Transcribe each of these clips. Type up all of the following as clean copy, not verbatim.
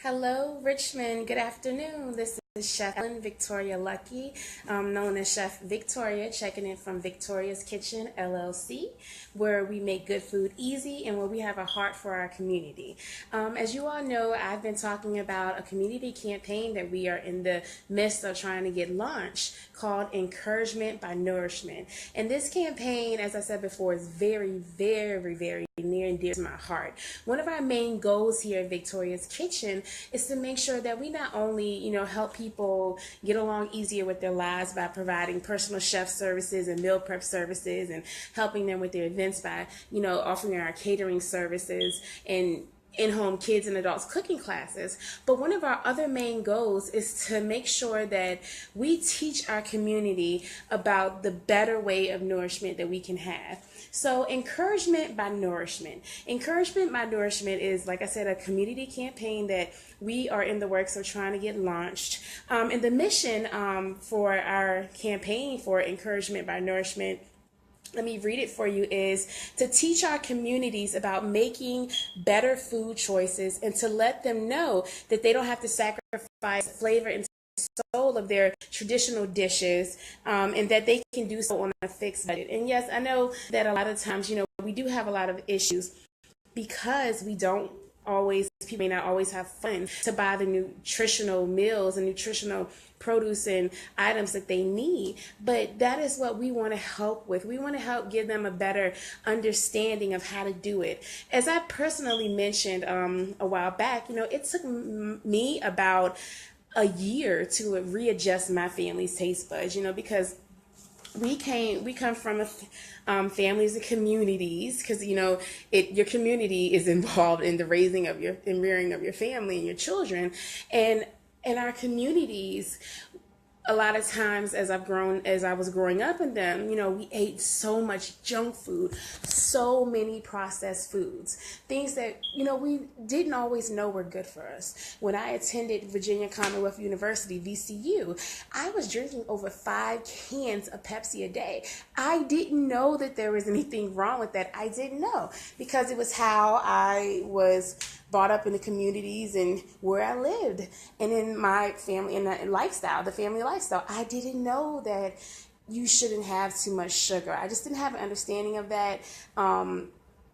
Hello, Richmond. Good afternoon. This is Chef Ellen Victoria Lucky, known as Chef Victoria, checking in from Victoria's Kitchen, LLC, where we make good food easy and where we have a heart for our community. As you all know, I've been talking about a community campaign that we are in the midst of trying to get launched called Encouragement by Nourishment. And this campaign, as I said before, is very, very, very near and dear to my heart. One of our main goals here at Victoria's Kitchen is to make sure that we not only, help people get along easier with their lives by providing personal chef services and meal prep services and helping them with their events by, offering our catering services and in-home kids and adults cooking classes. But one of our other main goals is to make sure that we teach our community about the better way of nourishment that we can have. So Encouragement by Nourishment. Encouragement by Nourishment is, like I said, a community campaign that we are in the works of trying to get launched. And the mission for our campaign for Encouragement by Nourishment, let me read it for you, is to teach our communities about making better food choices and to let them know that they don't have to sacrifice flavor and soul of their traditional dishes, and that they can do so on a fixed budget. And yes, I know that a lot of times, we do have a lot of issues because people may not always have funds to buy the nutritional meals and nutritional produce and items that they need. But that is what we want to help with. We want to help give them a better understanding of how to do it. As I personally mentioned a while back, it took me about a year to readjust my family's taste buds, because we come from families and communities, because your community is involved in the raising of and rearing of your family and your children, and in our communities, a lot of times as I was growing up in them, we ate so much junk food, so many processed foods, things that, we didn't always know were good for us. When I attended Virginia Commonwealth University, VCU, I was drinking over 5 cans of Pepsi a day. I didn't know that there was anything wrong with that. I didn't know, because it was how I was brought up in the communities and where I lived and in my family and the family lifestyle. I didn't know that you shouldn't have too much sugar. I just didn't have an understanding of that.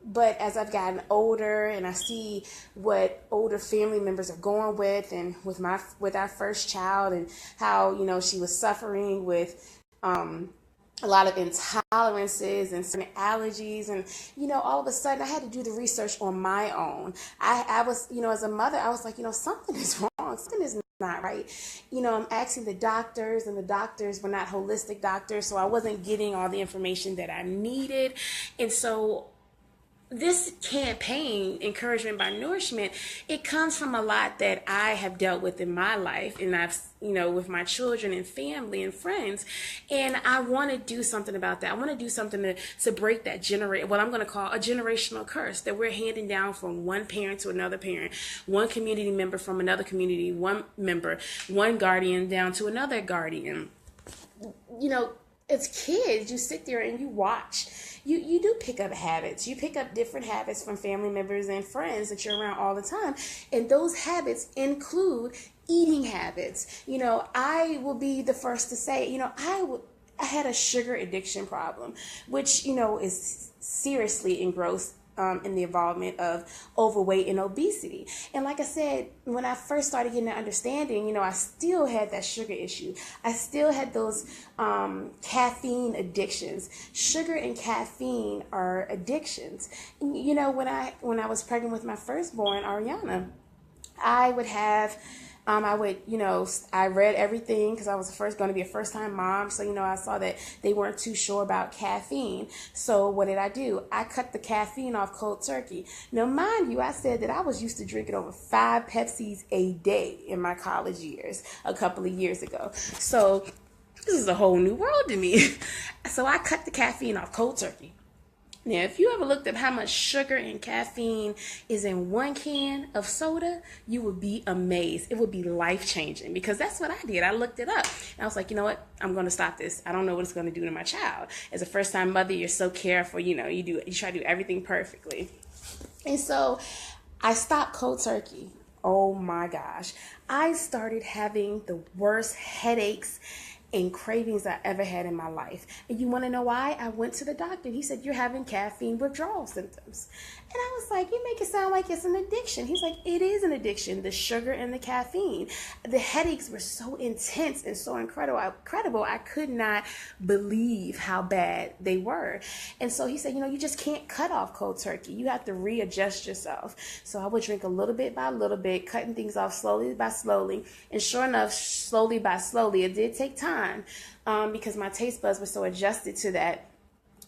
But as I've gotten older and I see what older family members are going with, and with our first child, and how, she was suffering with a lot of intolerances and certain allergies, and all of a sudden I had to do the research on my own. I was, as a mother, I was like, something is wrong, something is not right. I'm asking the doctors, and the doctors were not holistic doctors, so I wasn't getting all the information that I needed. And so this campaign, Encouragement by Nourishment, it comes from a lot that I have dealt with in my life, and I've, with my children and family and friends, and I want to do something about that. I want to do something to break that what I'm going to call a generational curse that we're handing down from one parent to another parent, one community member from another community, one member, one guardian down to another guardian. As kids, you sit there and you watch. You do pick up habits. You pick up different habits from family members and friends that you're around all the time. And those habits include eating habits. I will be the first to say, I had a sugar addiction problem, which, is seriously engrossed in the involvement of overweight and obesity. And like I said, when I first started getting that understanding, I still had that sugar issue. I still had those caffeine addictions. Sugar and caffeine are addictions. And, when I was pregnant with my firstborn, Ariana, I would have I read everything because I was going to be a first-time mom. So, I saw that they weren't too sure about caffeine. So what did I do? I cut the caffeine off cold turkey. Now, mind you, I said that I was used to drinking over 5 Pepsis a day in my college years a couple of years ago. So this is a whole new world to me. So I cut the caffeine off cold turkey. Now, if you ever looked up how much sugar and caffeine is in 1 can of soda, you would be amazed. It would be life-changing, because that's what I did. I looked it up. And I was like, you know what? I'm going to stop this. I don't know what it's going to do to my child. As a first-time mother, you're so careful. You try to do everything perfectly. And so I stopped cold turkey Oh my gosh. I started having the worst headaches and cravings I ever had in my life. And you want to know why? I went to the doctor. He said, you're having caffeine withdrawal symptoms. And I was like, you make it sound like it's an addiction. He's like, it is an addiction, the sugar and the caffeine. The headaches were so intense and so incredible. I could not believe how bad they were. And so he said, you just can't cut off cold turkey. You have to readjust yourself. So I would drink a little bit by little bit, cutting things off slowly by slowly. And sure enough, slowly by slowly, it did take time because my taste buds were so adjusted to that.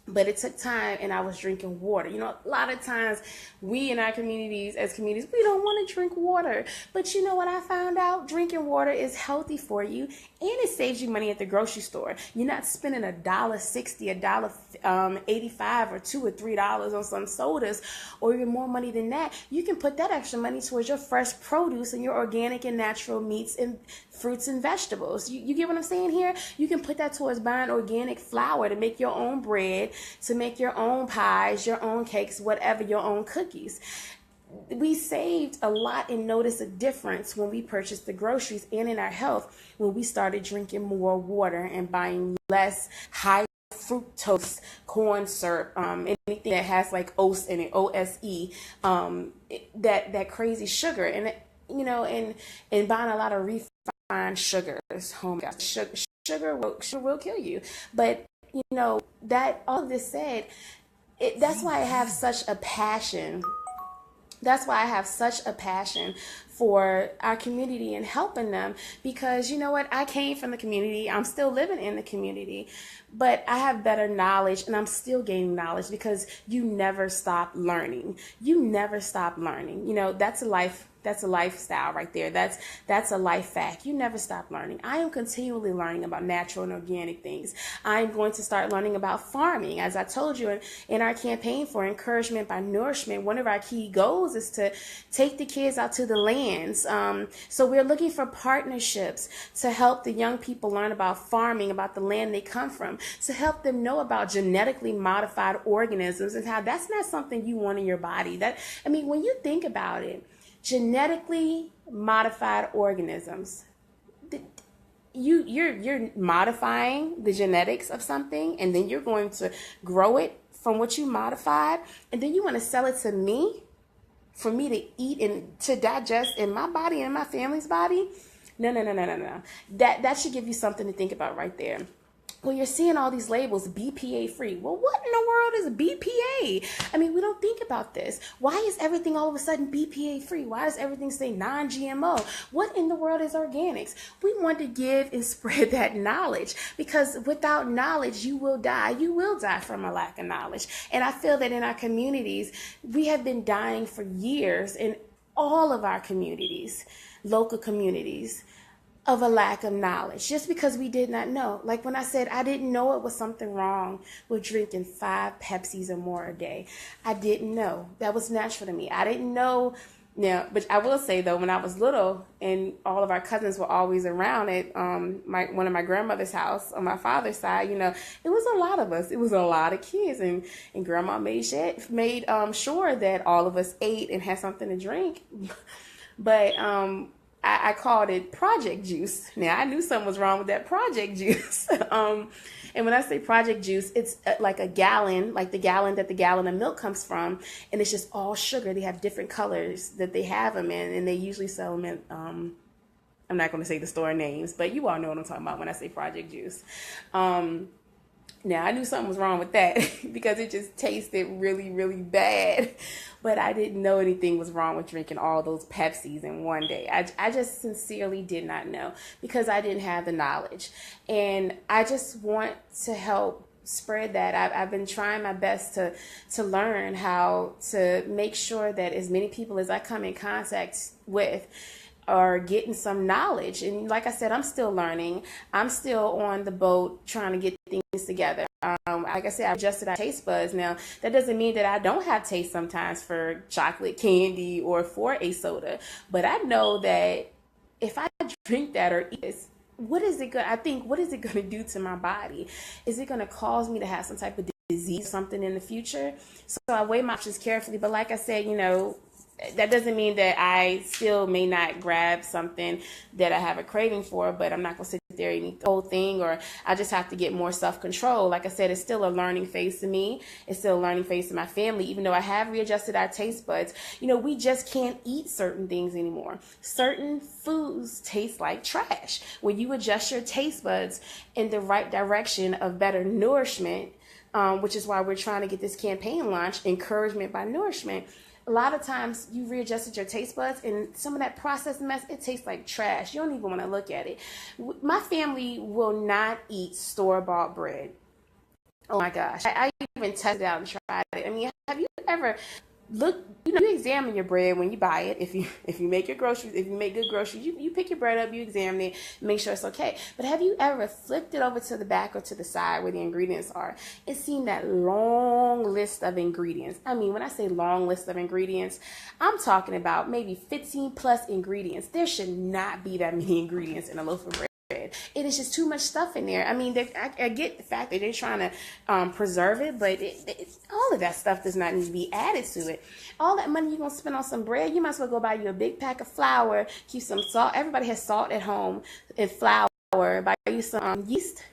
But it took time, and I was drinking water. A lot of times we in our communities, as communities, we don't want to drink water. But you know what I found out? Drinking water is healthy for you, and it saves you money at the grocery store. You're not spending $1.60, $1.85, or $2 or $3 on some sodas, or even more money than that. You can put that extra money towards your fresh produce and your organic and natural meats and fruits and vegetables. You get what I'm saying here? You can put that towards buying organic flour to make your own bread, to make your own pies, your own cakes, whatever, your own cookies. We saved a lot and noticed a difference when we purchased the groceries and in our health when we started drinking more water and buying less high fructose corn syrup, anything that has like OS in it, OSE, that crazy sugar, and and buying a lot of refined sugars. Oh my gosh, sugar will kill you. But that all of this said, that's why I have such a passion. That's why I have such a passion for our community and helping them, because you know what? I came from the community. I'm still living in the community, but I have better knowledge, and I'm still gaining knowledge because you never stop learning. You never stop learning. That's a life. That's a lifestyle right there. That's a life fact. You never stop learning. I am continually learning about natural and organic things. I'm going to start learning about farming. As I told you in our campaign for Encouragement by Nourishment, one of our key goals is to take the kids out to the lands. So we're looking for partnerships to help the young people learn about farming, about the land they come from, to help them know about genetically modified organisms and how that's not something you want in your body. When you think about it, genetically modified organisms, you're modifying the genetics of something, and then you're going to grow it from what you modified, and then you want to sell it to me for me to eat and to digest in my body and my family's body. No. That should give you something to think about right there. Well, you're seeing all these labels, BPA free. Well, what in the world is BPA? We don't think about this. Why is everything all of a sudden BPA free? Why does everything say non-GMO? What in the world is organics? We want to give and spread that knowledge, because without knowledge, you will die. You will die from a lack of knowledge. And I feel that in our communities, we have been dying for years in all of our communities, local communities, of a lack of knowledge, just because we did not know. Like when I said I didn't know it was something wrong with drinking 5 Pepsis or more a day. I didn't know. That was natural to me. I didn't know. Now, but I will say though, when I was little and all of our cousins were always around at one of my grandmother's house on my father's side, it was a lot of us. It was a lot of kids, and grandma made sure that all of us ate and had something to drink. But I called it project juice. Now, I knew something was wrong with that project juice. And when I say project juice, it's like a gallon, like the gallon that the gallon of milk comes from. And it's just all sugar. They have different colors that they have them in. And they usually sell them in, I'm not going to say the store names, but you all know what I'm talking about when I say project juice. Now, I knew something was wrong with that because it just tasted really, really bad. But I didn't know anything was wrong with drinking all those Pepsis in one day. I just sincerely did not know because I didn't have the knowledge. And I just want to help spread that. I've been trying my best to learn how to make sure that as many people as I come in contact with are getting some knowledge. And like I said, I'm still learning. I'm still on the boat trying to get things together. Like I said, I've adjusted our taste buds. Now, that doesn't mean that I don't have taste sometimes for chocolate candy or for a soda. But I know that if I drink that or eat this, what is it going to do to my body? Is it going to cause me to have some type of disease, something in the future? So I weigh my options carefully. But like I said, that doesn't mean that I still may not grab something that I have a craving for, but I'm not going to sit there and eat the whole thing, or I just have to get more self-control. Like I said, it's still a learning phase to me. It's still a learning phase to my family, even though I have readjusted our taste buds. We just can't eat certain things anymore. Certain foods taste like trash. When you adjust your taste buds in the right direction of better nourishment, which is why we're trying to get this campaign launched, Encouragement by Nourishment. A lot of times you readjusted your taste buds and some of that processed mess, it tastes like trash. You don't even want to look at it. My family will not eat store-bought bread. Oh my gosh. I even tested out and tried it. I mean, have you ever you examine your bread when you buy it. If you make your groceries, if you make good groceries, you pick your bread up, you examine it, make sure it's okay. But have you ever flipped it over to the back or to the side where the ingredients are? It's seen that long list of ingredients. I mean, when I say long list of ingredients, I'm talking about maybe 15 plus ingredients. There should not be that many ingredients in a loaf of bread. It is just too much stuff in there. I mean, I get the fact that they're trying to preserve it, but all of that stuff does not need to be added to it. All that money you're going to spend on some bread, you might as well go buy you a big pack of flour, keep some salt. Everybody has salt at home and flour. Buy you some yeast.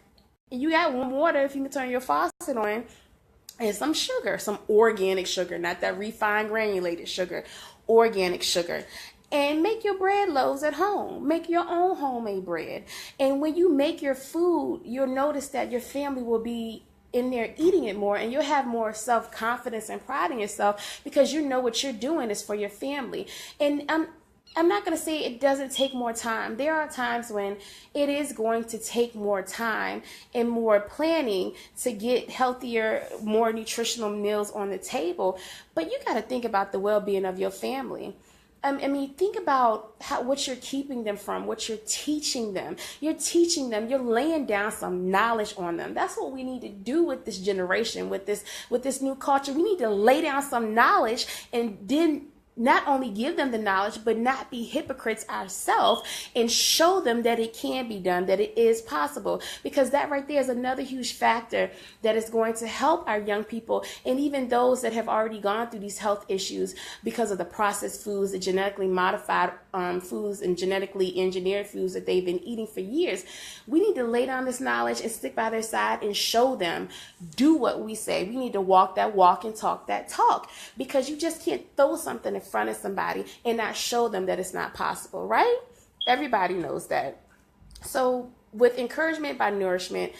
And you got warm water if you can turn your faucet on. And some sugar, some organic sugar, not that refined granulated sugar, organic sugar. And make your bread loaves at home. Make your own homemade bread. And when you make your food, you'll notice that your family will be in there eating it more, and you'll have more self-confidence and pride in yourself because you know what you're doing is for your family. And I'm not going to say it doesn't take more time. There are times when it is going to take more time and more planning to get healthier, more nutritional meals on the table. But you got to think about the well-being of your family. I mean, think about what you're keeping them from, what you're teaching them. You're teaching them, you're laying down some knowledge on them. That's what we need to do with this generation, with this new culture. We need to lay down some knowledge and then not only give them the knowledge, but not be hypocrites ourselves and show them that it can be done, that it is possible. Because that right there is another huge factor that is going to help our young people and even those that have already gone through these health issues because of the processed foods, the genetically modified foods and genetically engineered foods that they've been eating for years. We need to lay down this knowledge and stick by their side and show them, do what we say. We need to walk that walk and talk that talk, because you just can't throw something in front of somebody and not show them that it's not possible, right? Everybody knows that. So with Encouragement by Nourishment,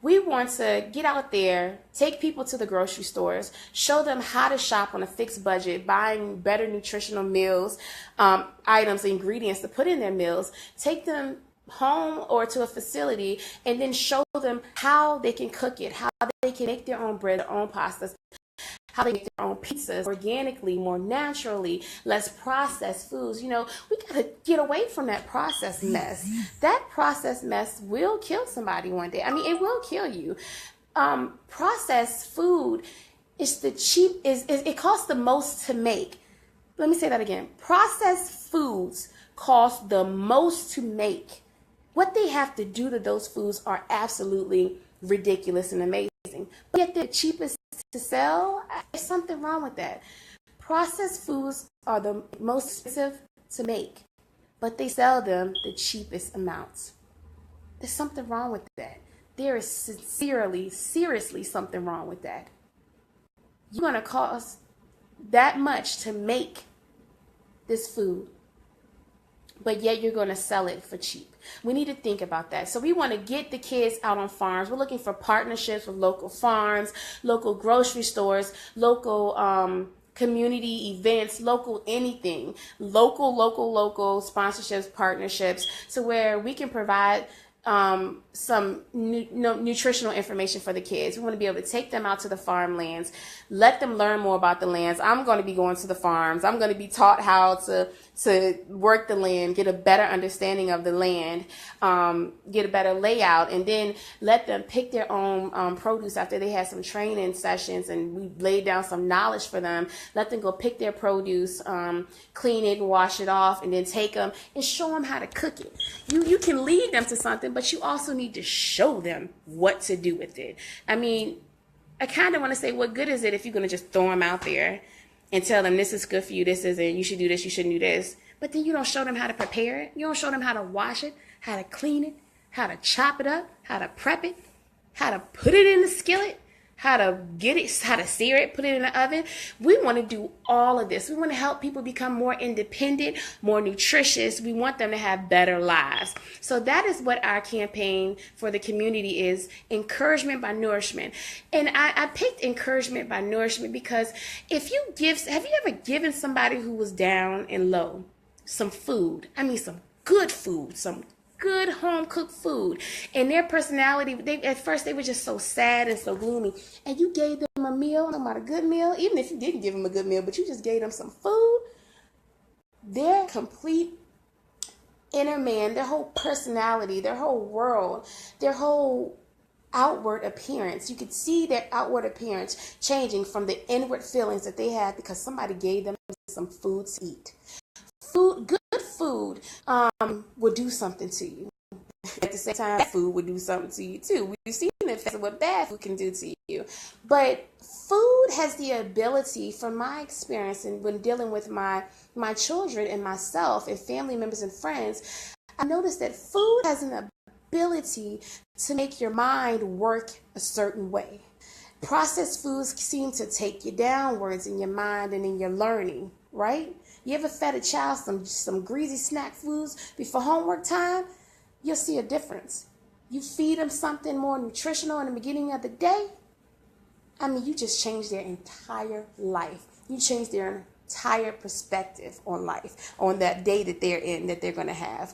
we want to get out there, take people to the grocery stores, show them how to shop on a fixed budget, buying better nutritional meals, items, ingredients to put in their meals, take them home or to a facility, and then show them how they can cook it, how they can make their own bread, their own pastas, how they make their own pizzas organically, more naturally, less processed foods. We got to get away from that processed mess. That processed mess will kill somebody one day. I mean, it will kill you. Processed food is it costs the most to make. Let me say that again. Processed foods cost the most to make. What they have to do to those foods are absolutely ridiculous and amazing. But yet they're cheapest to sell. There's something wrong with that. Processed foods are the most expensive to make, but they sell them the cheapest amounts. There's something wrong with that. There is seriously something wrong with that. You're going to cost that much to make this food, but yet you're going to sell it for cheap. We need to think about that. So we want to get the kids out on farms. We're looking for partnerships with local farms, local grocery stores, local community events, local anything, local sponsorships, partnerships, so where we can provide some nutritional information for the kids. We want to be able to take them out to the farmlands, let them learn more about the lands. I'm going to be going to the farms. I'm going to be taught how to work the land, get a better understanding of the land, get a better layout, and then let them pick their own produce after they had some training sessions and we laid down some knowledge for them. Let them go pick their produce, clean it and wash it off, and then take them and show them how to cook it. You can lead them to something, but you also need to show them what to do with it. I mean, I kind of want to say, what good is it if you're going to just throw them out there? and tell them this is good for you, this isn't, you should do this, you shouldn't do this. But then you don't show them how to prepare it. You don't show them how to wash it, how to clean it, how to chop it up, how to prep it, how to put it in the skillet, how to get it, how to sear it, put it in the oven. We want to do all of this. We want to help people become more independent, more nutritious. We want them to have better lives. So that is what our campaign for the community is, encouragement by nourishment. And I picked encouragement by nourishment because have you ever given somebody who was down and low some food? I mean, some good food, some good home cooked food, and their personality, at first they were just so sad and so gloomy, and you gave them a meal, no matter, a good meal, even if you didn't give them a good meal, but you just gave them some food, their complete inner man, their whole personality, their whole world, their whole outward appearance, you could see their outward appearance changing from the inward feelings that they had because somebody gave them some food to eat. Good food will do something to you. At the same time, food would do something to you too. We've seen the effects of what bad food can do to you. But food has the ability, from my experience and when dealing with my children and myself and family members and friends, I noticed that food has an ability to make your mind work a certain way. Processed foods seem to take you downwards in your mind and in your learning, right? You ever fed a child some greasy snack foods before homework time? You'll see a difference. You feed them something more nutritional in the beginning of the day, I mean, you just change their entire life. You change their entire perspective on life, on that day that they're in, that they're going to have.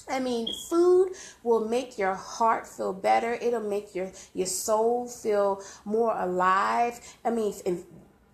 I mean, food will make your heart feel better. It'll make your soul feel more alive. I mean,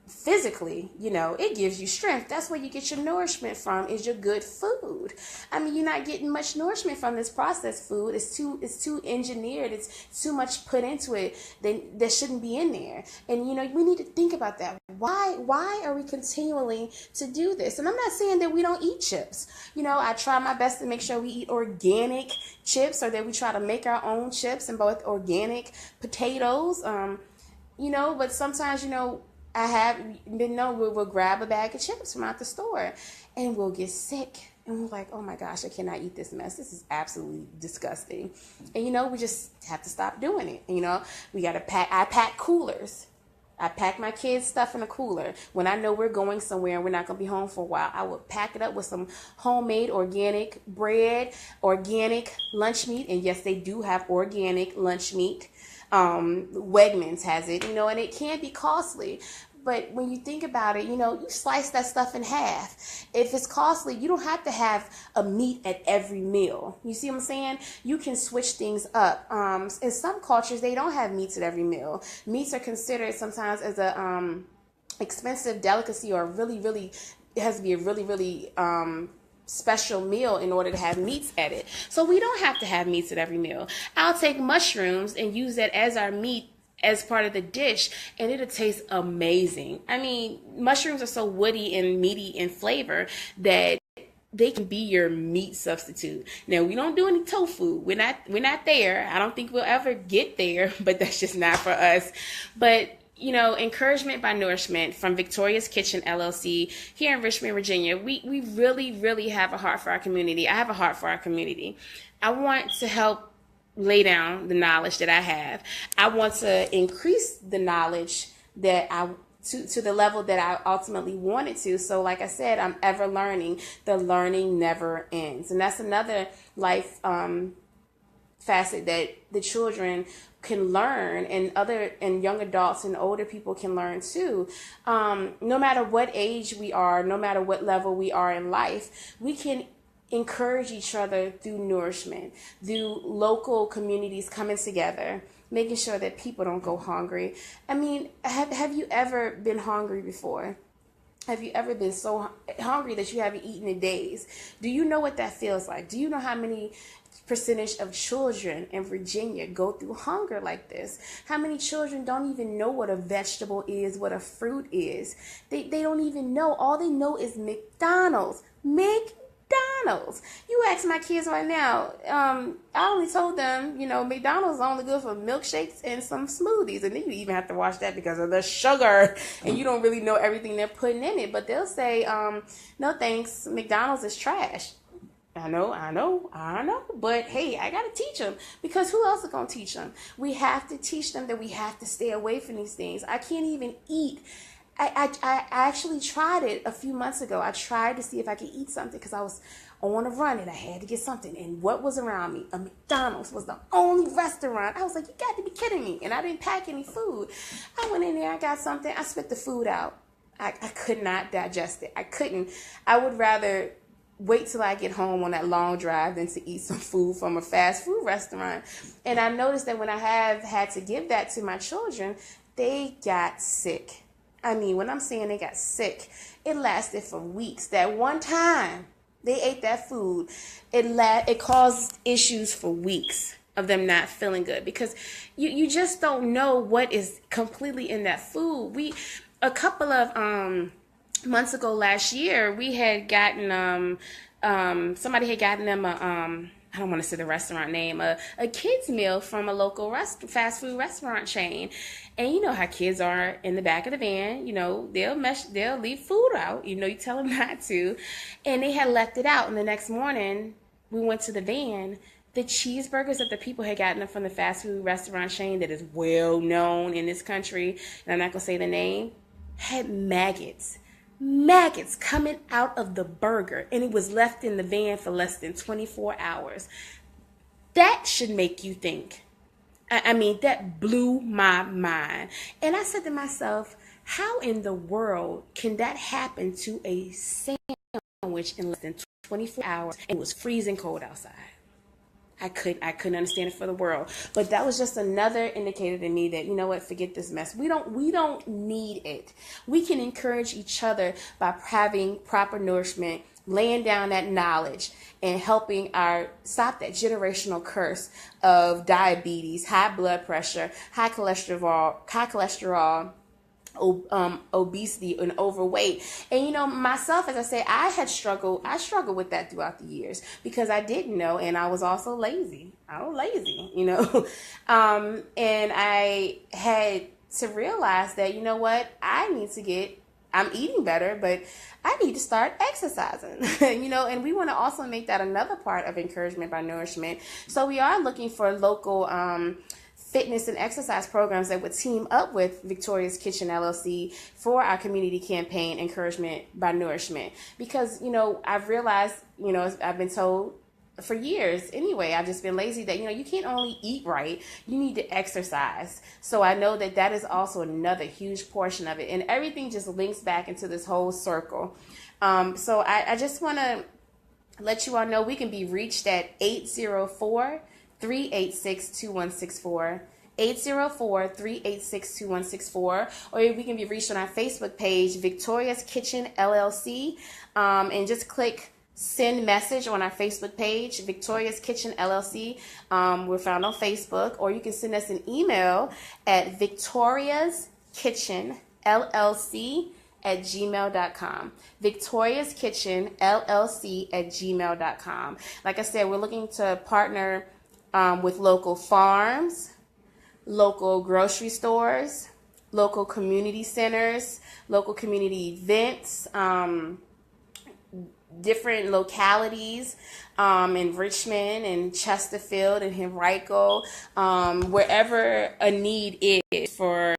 physically, it gives you strength. That's where you get your nourishment from, is your good food. I mean, you're not getting much nourishment from this processed food. It's too engineered. It's too much put into it that shouldn't be in there. And, we need to think about that. Why are we continually to do this? And I'm not saying that we don't eat chips. I try my best to make sure we eat organic chips, or that we try to make our own chips and both organic potatoes. But sometimes, I have been known we'll grab a bag of chips from out the store and we'll get sick. And we're like, oh my gosh, I cannot eat this mess. This is absolutely disgusting. And, we just have to stop doing it. We got to I pack coolers. I pack my kids' stuff in a cooler. When I know we're going somewhere and we're not going to be home for a while, I will pack it up with some homemade organic bread, organic lunch meat. And yes, they do have organic lunch meat. Wegmans has it, and it can be costly. But when you think about it, you slice that stuff in half. If it's costly, you don't have to have a meat at every meal. You see what I'm saying? You can switch things up. In some cultures, they don't have meats at every meal. Meats are considered sometimes as a expensive delicacy, or it has to be a really special meal in order to have meats at it. So we don't have to have meats at every meal. I'll take mushrooms and use that as our meat, as part of the dish, and it'll taste amazing. I mean, mushrooms are so woody and meaty in flavor that they can be your meat substitute. Now, we don't do any tofu. We're not there. I don't think we'll ever get there, but that's just not for us. But encouragement by nourishment from Victoria's Kitchen LLC here in Richmond, Virginia. We really have a heart for our community. I have a heart for our community. I want to help lay down the knowledge that I have. I want to increase the knowledge that to the level that I ultimately wanted to. So like I said, I'm ever learning. The learning never ends. And that's another life facet that the children can learn, and young adults and older people can learn too. No matter what age we are, no matter what level we are in life, we can encourage each other through nourishment, through local communities coming together, making sure that people don't go hungry. I mean, have you ever been hungry before? Have you ever been so hungry that you haven't eaten in days? Do you know what that feels like? Do you know how many percentage of children in Virginia go through hunger like this? How many children don't even know what a vegetable is, what a fruit is? They don't even know. All they know is McDonald's. McDonald's. You ask my kids right now, I only told them, McDonald's is only good for milkshakes and some smoothies. And then you even have to watch that because of the sugar. And you don't really know everything they're putting in it. But they'll say, no thanks, McDonald's is trash. I know. But hey, I got to teach them, because who else is going to teach them? We have to teach them that we have to stay away from these things. I can't even eat. I actually tried it a few months ago. I tried to see if I could eat something because I was on a run and I had to get something. And what was around me? A McDonald's was the only restaurant. I was like, you got to be kidding me. And I didn't pack any food. I went in there, I got something. I spit the food out. I could not digest it. I couldn't. I would rather wait till I get home on that long drive than to eat some food from a fast food restaurant. And I noticed that when I have had to give that to my children, they got sick. I mean, when I'm saying they got sick, it lasted for weeks. That one time they ate that food, it caused issues for weeks of them not feeling good, because you just don't know what is completely in that food. A couple of months ago last year, we had gotten somebody had gotten them I don't want to say the restaurant name, a kids meal from a local fast food restaurant chain. And you know how kids are in the back of the van, they'll leave food out, you tell them not to. And they had left it out. And the next morning we went to the van. The cheeseburgers that the people had gotten them from the fast food restaurant chain that is well known in this country, and I'm not going to say the name, had maggots coming out of the burger, and it was left in the van for less than 24 hours. That should make you think. I mean, that blew my mind. And I said to myself, how in the world can that happen to a sandwich in less than 24 hours? And it was freezing cold outside. I couldn't understand it for the world. But that was just another indicator to me that, you know what, forget this mess. We don't need it. We can encourage each other by having proper nourishment, laying down that knowledge, and helping stop that generational curse of diabetes, high blood pressure, high cholesterol, obesity and overweight. And myself, as I say, I struggled with that throughout the years because I didn't know, and I was also lazy. And I had to realize that, you know what, I'm eating better, but I need to start exercising, and we want to also make that another part of encouragement by nourishment. So we are looking for local fitness and exercise programs that would team up with Victoria's Kitchen LLC for our community campaign, Encouragement by Nourishment. Because, I've realized, I've been told for years anyway, I've just been lazy that, you can't only eat right, you need to exercise. So I know that is also another huge portion of it. And everything just links back into this whole circle. So I just want to let you all know we can be reached at 804-386-2164, 804-386-2164, or we can be reached on our Facebook page, Victoria's Kitchen LLC, and just click send message on our Facebook page, Victoria's Kitchen LLC. We're found on Facebook, or you can send us an email at victoriaskitchenllc@gmail.com. Victoria's Kitchen LLC@gmail.com. Like I said, we're looking to partner with local farms, local grocery stores, local community centers, local community events, different localities in Richmond and Chesterfield and Henrico, wherever a need is for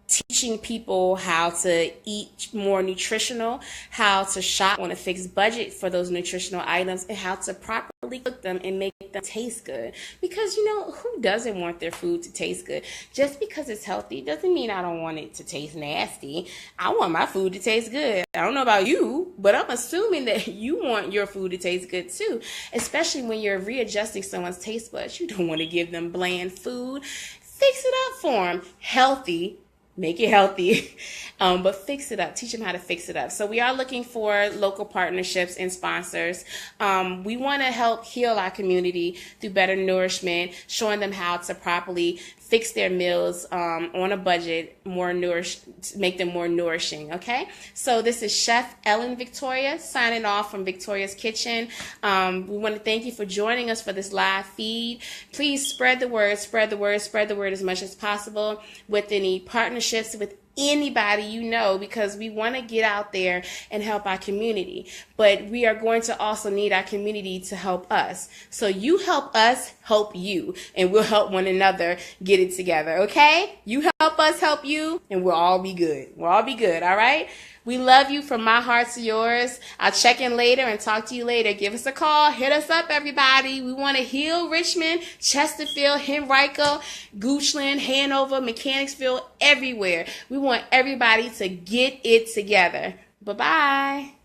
teaching people how to eat more nutritional, how to shop on a fixed budget for those nutritional items, and how to properly cook them and make them taste good. Because, who doesn't want their food to taste good? Just because it's healthy doesn't mean I don't want it to taste nasty. I want my food to taste good. I don't know about you, but I'm assuming that you want your food to taste good too, especially when you're readjusting someone's taste buds. You don't want to give them bland food. Fix it up for them. Healthy, make it healthy, but fix it up. Teach them how to fix it up. So we are looking for local partnerships and sponsors. We want to help heal our community through better nourishment, showing them how to properly fix their meals on a budget, make them more nourishing, okay? So this is Chef Ellen Victoria signing off from Victoria's Kitchen. We want to thank you for joining us for this live feed. Please spread the word, spread the word, spread the word as much as possible with any partnerships with anybody you know, because we want to get out there and help our community, but we are going to also need our community to help us. So you help us help you, and we'll help one another get it together, okay? You help us help you, and we'll all be good. We'll all be good, all right? We love you from my heart to yours. I'll check in later and talk to you later. Give us a call. Hit us up, everybody. We want to heal Richmond, Chesterfield, Henrico, Goochland, Hanover, Mechanicsville, everywhere. We want everybody to get it together. Bye-bye.